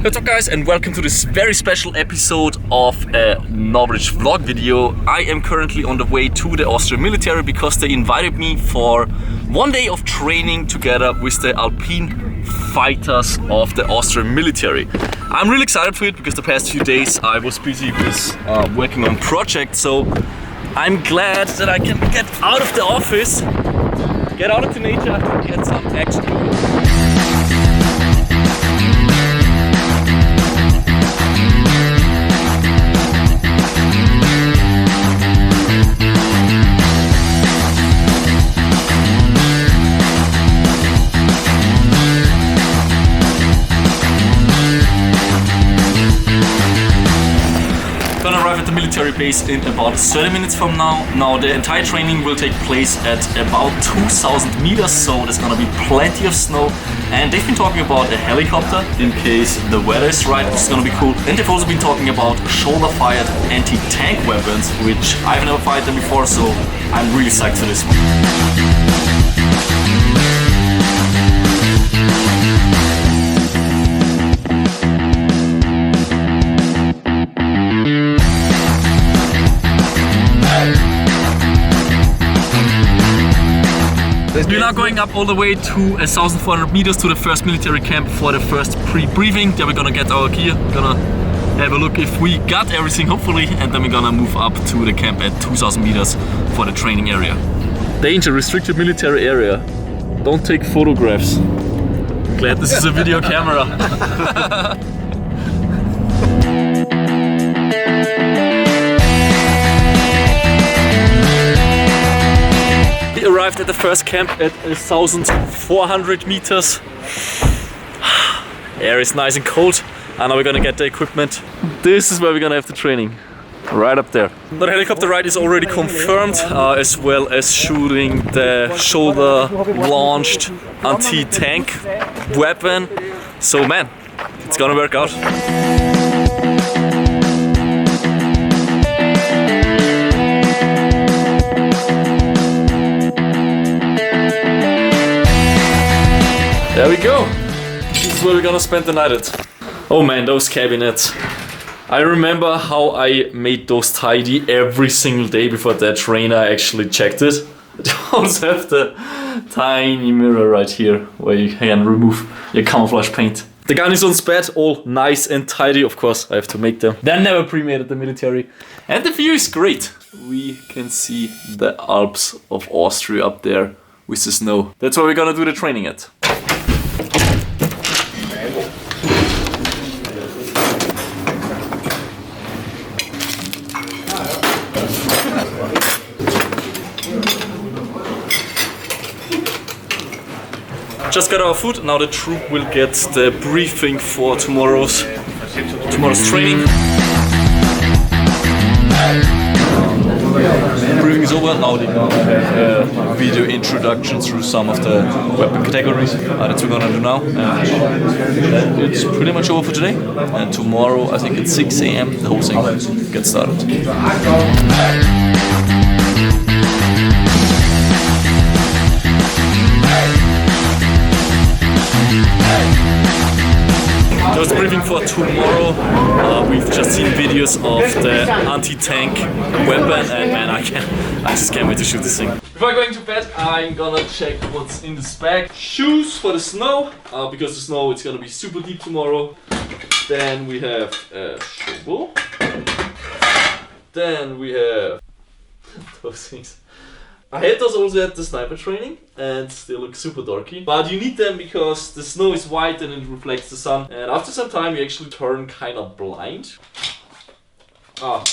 What's up guys, and welcome to this very special episode of a Norwich vlog video. I am currently on the way to the Austrian military because they invited me for 1 day of training together with the Alpine fighters of the Austrian military. I'm really excited for it because the past few days I was busy with working on projects, so I'm glad that I can get out of the office, get out into nature and get some action going. Gonna arrive at the military base in about 30 minutes from now. Now the entire training will take place at about 2,000 meters, so there's gonna be plenty of snow. And they've been talking about a helicopter in case the weather is right, which is gonna be cool. And they've also been talking about shoulder-fired anti-tank weapons, which I've never fired them before, so I'm really psyched for this one. We're now going up all the way to 1,400 meters to the first military camp for the first pre-briefing. There we're gonna get our gear, gonna have a look if we got everything, hopefully, and then we're gonna move up to the camp at 2,000 meters for the training area. Danger, restricted military area. Don't take photographs. Glad this is a video camera. Arrived at the first camp at 1,400 meters. Air is nice and cold, and now we're gonna get the equipment. This is where we're gonna have the training, right up there. The helicopter ride is already confirmed, as well as shooting the shoulder-launched anti-tank weapon. So man, it's gonna work out. There we go. This is where we're gonna spend the night at. Oh man, those cabinets. I remember how I made those tidy every single day before that trainer actually checked it. They also have the tiny mirror right here where you can remove your camouflage paint. The gun is on spad, all nice and tidy. Of course, I have to make them. They're never pre-made at the military. And the view is great. We can see the Alps of Austria up there with the snow. That's where we're gonna do the training at. Just got our food, now the troop will get the briefing for tomorrow's training. The briefing is over, now they're gonna have a video introduction through some of the weapon categories. That's what we're gonna do now. And it's pretty much over for today. And tomorrow, I think at 6 AM, the whole thing gets started. That was the briefing for tomorrow. We've just seen videos of the anti-tank weapon, and man, I just can't wait to shoot this thing. Before going to bed, I'm gonna check what's in this bag. Shoes for the snow, because the snow it's gonna be super deep tomorrow. Then we have a shovel. Then we have those things. I had those also at the sniper training and they look super dorky. But you need them because the snow is white and it reflects the sun. And after some time you actually turn kind of blind.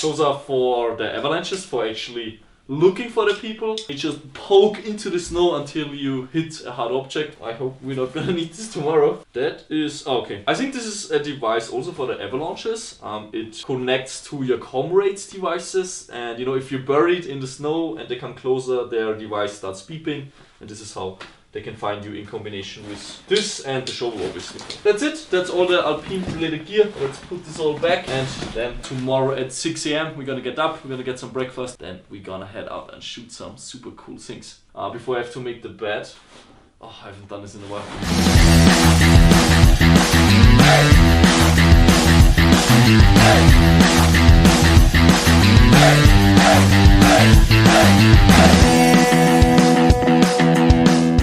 Those are for the avalanches, for actually looking for the people. You just poke into the snow until you hit a hard object. I hope we're not gonna need this tomorrow. That is okay. I think this is a device also for the avalanches. It connects to your comrades' devices, and you know, if you're buried in the snow and they come closer, their device starts beeping, and this is how they can find you in combination with this and the shovel, obviously. That's it. That's all the Alpine related gear. Let's put this all back, and then tomorrow at 6 AM we're gonna get up, we're gonna get some breakfast, then we're gonna head out and shoot some super cool things. Before I have to make the bed. Oh, I haven't done this in a while.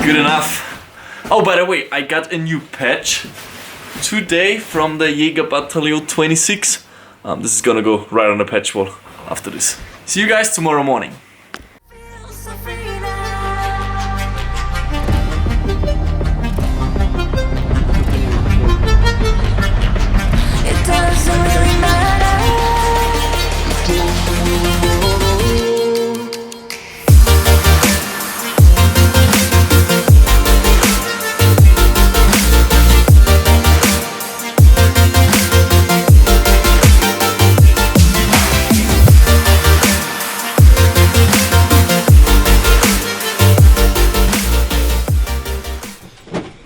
Good enough. Oh, by the way, I got a new patch today from the Jägerbataillon 26. This is gonna go right on the patch wall after this. See you guys tomorrow morning.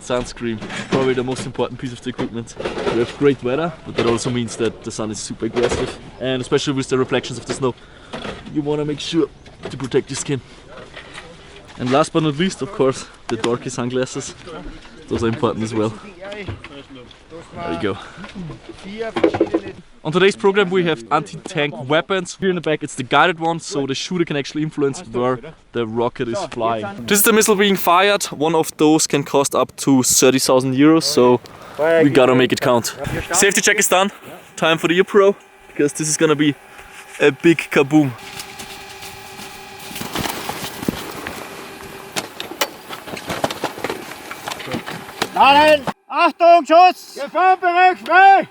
Sunscreen, probably the most important piece of the equipment. We have great weather, but that also means that the sun is super aggressive, and especially with the reflections of the snow, you want to make sure to protect your skin. And last but not least, of course, the dorky sunglasses. Those are important as well. There you go. On today's program we have anti-tank weapons. Here in the back it's the guided one, so the shooter can actually influence where the rocket is flying. This is the missile being fired. One of those can cost up to 30,000 euros, so we gotta make it count. Safety check is done. Time for the Pro, because this is gonna be a big kaboom. Laden! Achtung, Schuss! Gefahrenbereich frei!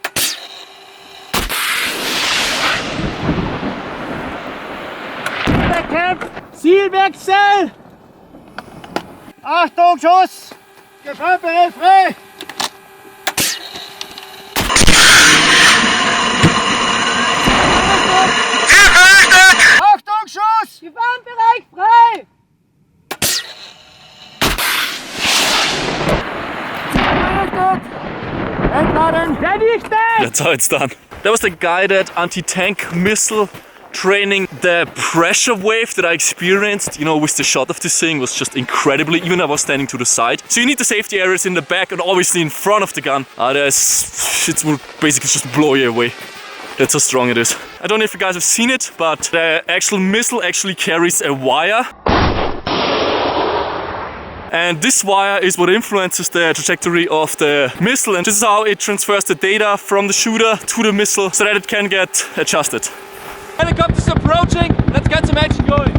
Kämpf! Zielwechsel! Achtung, Schuss! Gefahrenbereich frei! Achtung, Schuss! Gefahrenbereich frei! That's how it's done. That was the guided anti-tank missile training. The pressure wave that I experienced, you know, with the shot of this thing was just incredibly, even I was standing to the side. So you need the safety areas in the back and obviously in front of the gun. It will basically just blow you away. That's how strong it is. I don't know if you guys have seen it, but the actual missile actually carries a wire. And this wire is what influences the trajectory of the missile, and this is how it transfers the data from the shooter to the missile so that it can get adjusted. Helicopters approaching, let's get some action going!